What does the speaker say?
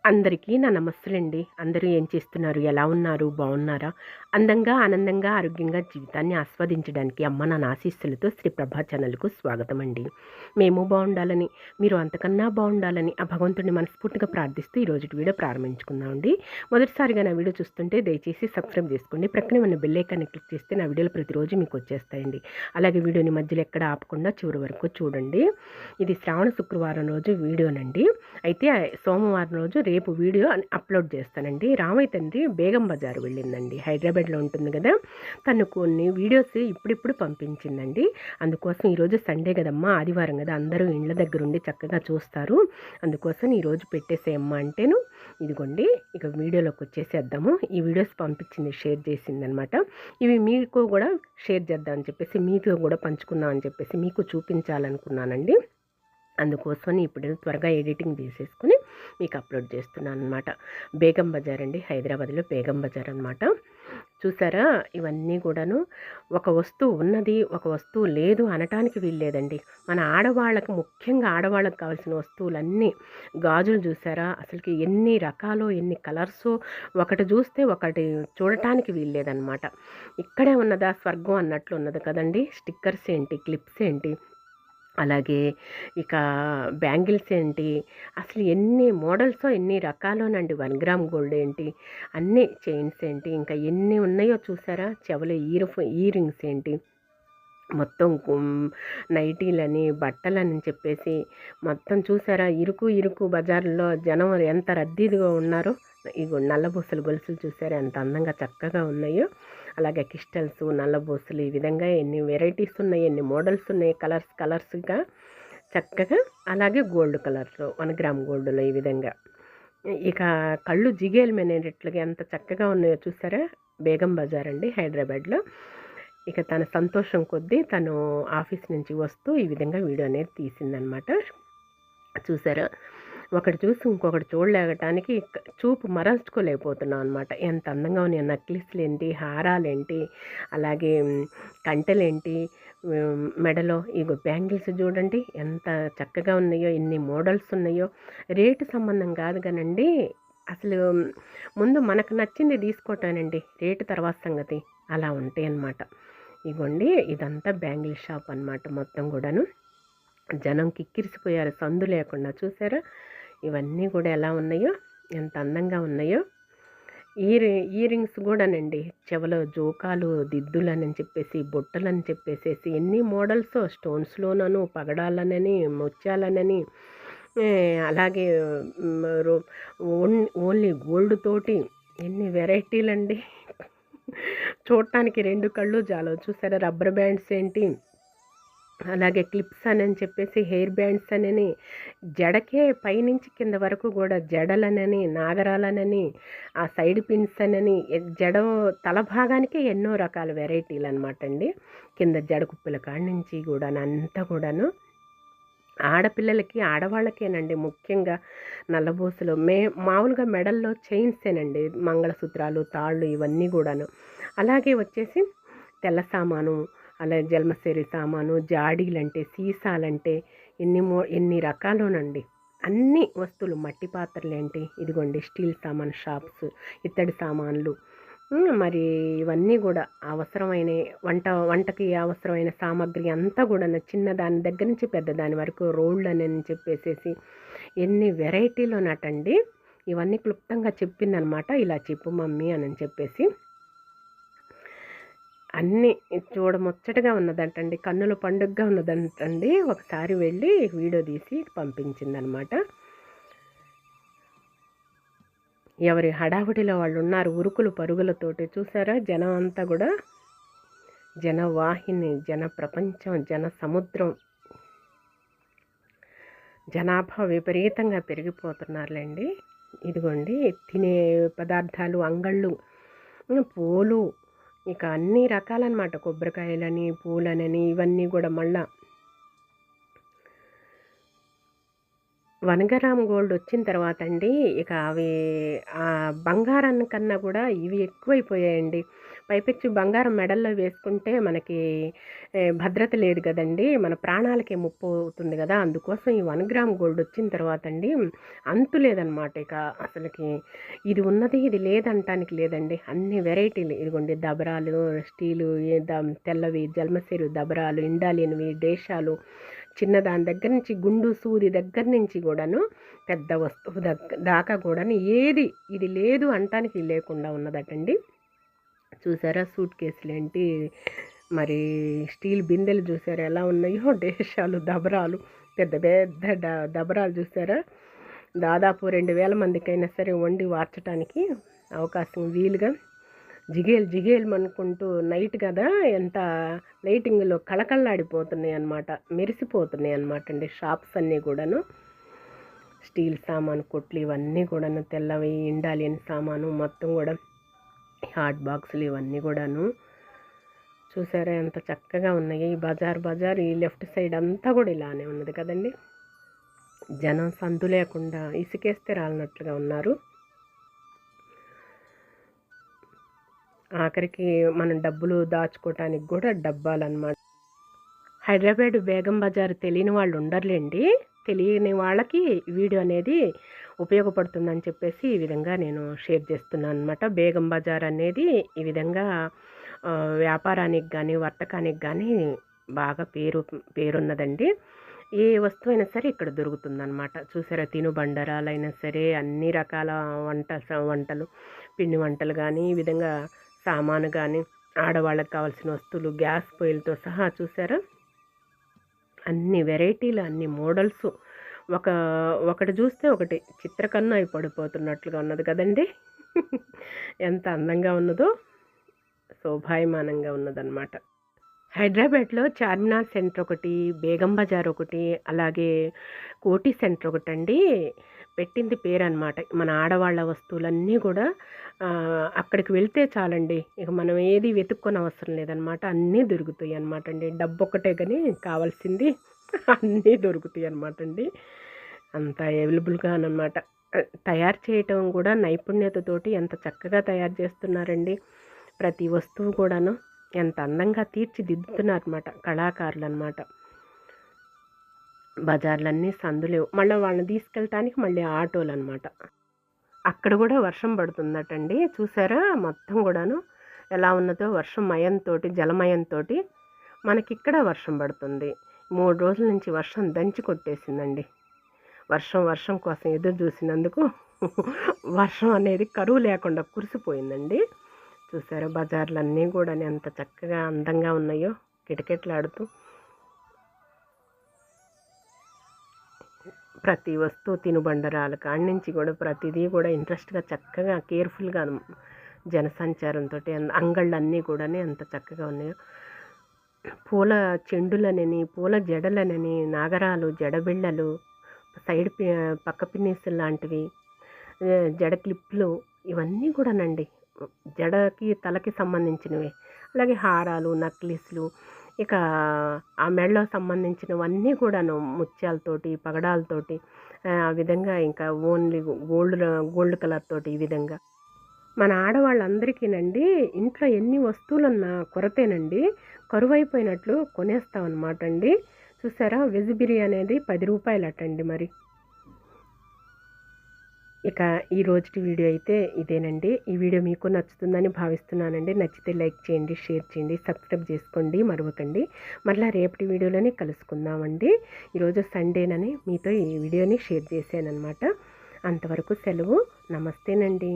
అందరికీ నా నమస్సులండి. అందరూ ఏం చేస్తున్నారు? ఎలా ఉన్నారు? బాగున్నారా? అందంగా, ఆనందంగా, ఆరోగ్యంగా జీవితాన్ని ఆస్వాదించడానికి అమ్మ నాన్న ఆశీస్సులతో శ్రీ ప్రభా ఛానల్‌కు స్వాగతమండి. మేము బాగుండాలని, మీరు అంతకన్నా బాగుండాలని ఆ భగవంతుడిని మనస్ఫూర్తిగా ప్రార్థిస్తూ ఈరోజుటి వీడియో ప్రారంభించుకుందామండి. మొదటిసారిగా నా వీడియో చూస్తుంటే దయచేసి సబ్స్క్రైబ్ చేసుకోండి. ప్రక్కనే ఉన్న బెల్ ఐకాన్ని క్లిక్ చేస్తే నా వీడియోలు ప్రతిరోజు మీకు వచ్చేస్తాయండి. అలాగే వీడియోని మధ్యలో ఎక్కడ ఆపకుండా చివరి వరకు చూడండి. ఇది శ్రావణ శుక్రవారం రోజు వీడియోనండి. అయితే సోమవారం రోజు రేపు వీడియో అప్లోడ్ చేస్తానండి. రామయ్య తండ్రి బేగం బజార్ వెళ్ళిందండి. హైదరాబాద్లో ఉంటుంది కదా. తను కొన్ని వీడియోస్ ఇప్పుడిప్పుడు పంపించిందండి. అందుకోసం ఈరోజు సండే కదమ్మా, ఆదివారం కదా, అందరూ ఇండ్ల దగ్గర ఉండి చక్కగా చూస్తారు. అందుకోసం ఈరోజు పెట్టేసేయమ్మా అంటేను ఇదిగోండి ఇక వీడియోలోకి వచ్చేసేద్దాము. ఈ వీడియోస్ పంపించింది, షేర్ చేసిందనమాట. ఇవి మీకు కూడా షేర్ చేద్దామని చెప్పేసి, మీకు కూడా పంచుకుందాం అని చెప్పేసి మీకు చూపించాలనుకున్నానండి. అందుకోసమని ఇప్పుడు త్వరగా ఎడిటింగ్ తీసేసుకుని మీకు అప్లోడ్ చేస్తున్నాను అనమాట. బేగం బజార్ అండి, హైదరాబాద్లో బేగం బజార్ అనమాట. చూసారా, ఇవన్నీ కూడాను ఒక వస్తువు ఉన్నది, ఒక వస్తువు లేదు అనటానికి వీల్లేదండి. మన ఆడవాళ్ళకు, ముఖ్యంగా ఆడవాళ్ళకు కావాల్సిన వస్తువులన్నీ, గాజులు చూసారా, అసలుకి ఎన్ని రకాలు, ఎన్ని కలర్సు, ఒకటి చూస్తే ఒకటి చూడటానికి వీల్లేదనమాట. ఇక్కడే ఉన్నదా స్వర్గం అన్నట్లు ఉన్నది కదండి. స్టిక్కర్స్ ఏంటి, క్లిప్స్ ఏంటి, అలాగే ఇక బ్యాంగిల్స్ ఏంటి, అసలు ఎన్ని మోడల్సో, ఎన్ని రకాలోనండి. 1 గ్రామ్ గోల్డ్ ఏంటి, అన్నీ చైన్స్ ఏంటి, ఇంకా ఎన్ని ఉన్నాయో చూసారా. చెవుల ఇయర్ రింగ్స్ ఏంటి, మొత్తం నైటీలని, బట్టలని చెప్పేసి మొత్తం చూసారా. ఇరుకు బజార్లో జనం ఎంత రద్దీగా ఉన్నారో. ఇగో నల్లబూసలు గొలుసులు చూసారా ఎంత అందంగా చక్కగా ఉన్నాయో. అలాగే క్రిస్టల్స్, నల్లబూసలు, ఈ విధంగా ఎన్ని వెరైటీస్ ఉన్నాయి, ఎన్ని మోడల్స్ ఉన్నాయి, కలర్స్గా చక్కగా. అలాగే గోల్డ్ కలర్లో 1 గ్రామ్ గోల్డ్లో ఈ విధంగా ఇక కళ్ళు జిగేలు మెనేటట్లుగా ఎంత చక్కగా ఉన్నాయో చూసారా. బేగం బజార్ అండి, హైదరాబాద్లో. ఇక తన సంతోషం కొద్దీ తను ఆఫీస్ నుంచి వస్తూ ఈ విధంగా వీడియో అనేది తీసిందనమాట. చూసారా, ఒకటి చూసి ఇంకొకటి చూడలేగటానికి చూపు మరల్చుకోలేకపోతున్నాం అనమాట. ఎంత అందంగా ఉన్నాయి నక్లిస్లు ఏంటి, హారాలేంటి, అలాగే కంటెలేంటి, మెడలో ఇగో బ్యాంగిల్స్ చూడండి ఎంత చక్కగా ఉన్నాయో, ఎన్ని మోడల్స్ ఉన్నాయో. రేటు సంబంధం కాదు కానండి, అసలు ముందు మనకు నచ్చింది తీసుకోవటానండి, రేటు తర్వాత సంగతి. అలా ఉంటాయి అన్నమాట. ఇగోండి ఇదంతా బ్యాంగిల్ షాప్ అన్నమాట. మొత్తం కూడాను జనం కిక్కిరిసిపోయారు, సందు లేకుండా. చూసారా, ఇవన్నీ కూడా ఎలా ఉన్నాయో, ఎంత అందంగా ఉన్నాయో. ఇయర్ రింగ్స్ కూడానండి, చెవులో జోకాలు, దిద్దులని చెప్పేసి, బొట్టలని చెప్పేసేసి ఎన్ని మోడల్స్, స్టోన్స్లోనూ, పగడాలనని, ముత్యాలనని, అలాగే ఓన్లీ గోల్డ్ తోటి ఎన్ని వెరైటీలండి. చూడటానికి 2 కళ్ళు చాలవు. చూసారా, రబ్బర్ బ్యాండ్స్ ఏంటి, అలాగే క్లిప్స్ అని చెప్పేసి, హెయిర్ బ్యాండ్స్ అని, జడకే పైనుంచి కింద వరకు కూడా జడలనని, నాగరాలనని, ఆ సైడ్ పిన్స్ అని, జడ తల భాగానికి ఎన్నో రకాల వెరైటీలు అనమాట అండి. కింద జడ కుప్పల కాడి నుంచి కూడా అంతా కూడాను ఆడపిల్లలకి, ఆడవాళ్ళకేనండి ముఖ్యంగా నల్లబూసలు. మామూలుగా మెడల్లో చైన్సేనండి, మంగళసూత్రాలు, తాళ్ళు, ఇవన్నీ కూడాను. అలాగే వచ్చేసి తెల్ల సామాను, అలాగే జల్మసేరి సామాను, జాడీలంటే, సీసాలంటే ఎన్ని రకాలోనండి. అన్ని వస్తువులు, మట్టి పాత్రలేంటి, ఇదిగోండి స్టీల్ సామాన్ షాప్స్, ఇత్తడి సామాన్లు, మరి ఇవన్నీ కూడా అవసరమైన వంటకి అవసరమైన సామాగ్రి అంతా కూడా చిన్న దాని దగ్గర నుంచి పెద్ద దాని వరకు, రోళ్ళు అని చెప్పేసేసి ఎన్ని వెరైటీలోనటండి. ఇవన్నీ క్లుప్తంగా చెప్పిందనమాట. ఇలా చెప్పు మమ్మీ అని చెప్పేసి అన్నీ చూడముచ్చటగా ఉన్నదంటండి, కన్నుల పండుగగా ఉన్నదంటండి. ఒకసారి వెళ్ళి వీడియో తీసి పంపించిందనమాట. ఎవరి హడావుడిలో వాళ్ళు ఉన్నారు, ఉరుకులు పరుగులతోటి. చూసారా, జనం అంతా కూడా జనవాహిని, జన ప్రపంచం, జన సముద్రం, జనాభా విపరీతంగా పెరిగిపోతున్నారులేండి. ఇదిగోండి తినే పదార్థాలు, అంగళ్ళు, పూలు, ఇక అన్ని రకాలన్నమాట. కొబ్బరికాయలని, పూలనని, ఇవన్నీ కూడా మళ్ళా 1 గ్రామ్ గోల్డ్ వచ్చిన తర్వాత అండి, ఇక అవి బంగారం కన్నా కూడా ఇవి ఎక్కువైపోయాయండి. పైపెచ్చు బంగారం మెడల్లో వేసుకుంటే మనకి భద్రత లేదు కదండి, మన ప్రాణాలకే ముప్పు అవుతుంది కదా. అందుకోసం ఈ 1 గ్రామ్ గోల్డ్ వచ్చిన తర్వాత అండి అంతు లేదనమాట. ఇక అసలుకి ఇది ఉన్నది ఇది లేదంటానికి లేదండి. అన్ని వెరైటీలు ఇదిగోండి, దబరాలు, స్టీలు, తెల్లవి జల్మసేరు దబరాలు, ఇండాలియన్వి, డేషాలు, చిన్నదాని దగ్గర నుంచి గుండు సూది దగ్గర నుంచి కూడాను పెద్ద వస్తువు దాకా కూడాను ఏది ఇది లేదు అంటానికి లేకుండా ఉన్నదటండి. చూసారా సూట్ కేసులు ఏంటి, మరి స్టీల్ బిందెలు చూసారా ఎలా ఉన్నాయో, డేషాలు, దబరాలు, పెద్ద పెద్ద దబరాలు చూసారా, దాదాపు 2000 మందికైనా సరే వండి వార్చడానికి అవకాశం వీలుగా జిగేలు అనుకుంటూ నైట్ కదా ఎంత లైటింగ్లో కళకళలాడిపోతున్నాయి అన్నమాట, మెరిసిపోతున్నాయి అన్నమాట అండి షాప్స్ అన్నీ కూడాను. స్టీల్ సామాను కొట్లు ఇవన్నీ కూడాను, తెల్లవి ఇండాలియన్ సామాను మొత్తం కూడా, హాట్ బాక్సులు ఇవన్నీ కూడాను చూసారా ఎంత చక్కగా ఉన్నాయి. ఈ బజార్ ఈ లెఫ్ట్ సైడ్ అంతా కూడా ఇలానే ఉన్నది కదండి. జనం సందు లేకుండా ఇసుకేస్తే రాలినట్లుగా ఉన్నారు. ఆఖరికి మనం డబ్బులు దాచుకోవటానికి కూడా డబ్బాలన్నమాట. హైదరాబాద్ బేగం బజార్ తెలియని వాళ్ళు ఉండరులేండి. తెలియని వాళ్ళకి వీడియో అనేది ఉపయోగపడుతుందని చెప్పేసి ఈ విధంగా నేను షేర్ చేస్తున్నాను అనమాట. బేగం బజార్ అనేది ఈ విధంగా వ్యాపారానికి కానీ వర్తకానికి కానీ బాగా పేరున్నదండి. ఏ వస్తువైనా సరే ఇక్కడ దొరుకుతుందన్నమాట. చూసారా తినుబండరాలైనా సరే అన్ని రకాల వంటలు, పిండి వంటలు కానీ, ఈ విధంగా సామాను కానీ, ఆడవాళ్ళకి కావాల్సిన వస్తువులు, గ్యాస్ పొయ్యిలతో సహా చూసారా అన్ని వెరైటీలు, అన్ని మోడల్స్, ఒకటి చూస్తే ఒకటి చిత్రకన్ను అయి పడిపోతున్నట్లుగా ఉన్నది కదండి. ఎంత అందంగా ఉన్నదో, శోభాయమానంగా ఉన్నదన్నమాట. హైదరాబాద్లో చార్మినార్ సెంటర్ ఒకటి, బేగం బజార్ ఒకటి, అలాగే కోటి సెంటర్ ఒకటి అండి పెట్టింది పేరు అనమాట. మన ఆడవాళ్ళ వస్తువులన్నీ కూడా అక్కడికి వెళ్తే చాలండి, ఇక మనం ఏది వెతుక్కొని అవసరం లేదనమాట, అన్నీ దొరుకుతాయి అనమాట అండి. డబ్బు ఒక్కటే కానీ కావాల్సింది అన్నీ దొరుకుతాయి అనమాట అండి. అంత అవైలబుల్గా అనమాట. తయారు చేయటం కూడా నైపుణ్యతతోటి ఎంత చక్కగా తయారు చేస్తున్నారండి. ప్రతి వస్తువు కూడాను ఎంత అందంగా తీర్చిదిద్దుతున్నారన్నమాట కళాకారులు అనమాట. బజార్లన్నీ సందులేవు, మళ్ళీ వాళ్ళని తీసుకెళ్ళటానికి మళ్ళీ ఆటోలు అనమాట. అక్కడ కూడా వర్షం పడుతుందటండి. చూసారా మొత్తం కూడాను ఎలా ఉన్నదో, వర్షం మయంతో, జలమయంతో మనకిక్కడ వర్షం పడుతుంది. 3 రోజుల నుంచి వర్షం దంచి కొట్టేసిందండి. వర్షం కోసం ఎదురు చూసినందుకు వర్షం అనేది కరువు లేకుండా కురిసిపోయిందండి. చూసారా బజార్లన్నీ కూడా ఎంత చక్కగా అందంగా ఉన్నాయో, కిటకిటలాడుతూ ప్రతి వస్తువు తినుబండరాల కాడి నుంచి కూడా ప్రతిదీ కూడా ఇంట్రెస్ట్గా చక్కగా కేర్ఫుల్గా జనసంచారంతో అంగళ్ళన్నీ కూడా ఎంత చక్కగా ఉన్నాయో. పూల చెండులనని, పూల జడలనని, నాగరాలు, జడబిళ్ళలు, సైడ్ పక్క పిన్నీసులు లాంటివి, జడ క్లిప్లు, ఇవన్నీ కూడానండి జడకి తలకి సంబంధించినవి. అలాగే హారాలు, నక్లీస్లు, ఇక ఆ మెడలో సంబంధించినవన్నీ కూడాను ముత్యాలతోటి, పగడాలతోటి, ఆ విధంగా ఇంకా ఓన్లీ గోల్డ్ కలర్ తోటి ఈ విధంగా. మన ఆడవాళ్ళందరికీనండి ఇంట్లో ఎన్ని వస్తువులున్నా కొరతేనండి, కరువైపోయినట్లు కొనేస్తామన్నమాట అండి. చూసారా వెజ్ బిర్యానీ అనేది 10 రూపాయలటండి. మరి ఇక ఈ రోజుటి వీడియో అయితే ఇదేనండి. ఈ వీడియో మీకు నచ్చుతుందని భావిస్తున్నానండి. నచ్చితే లైక్ చేయండి, షేర్ చేయండి, సబ్స్క్రైబ్ చేసుకోండి మరవకండి. మళ్ళీ రేపటి వీడియోలోనే కలుసుకుందామండి. ఈరోజు సండేనని మీతో ఈ వీడియోని షేర్ చేశానన్నమాట. అంతవరకు సెలవు. నమస్తేనండి.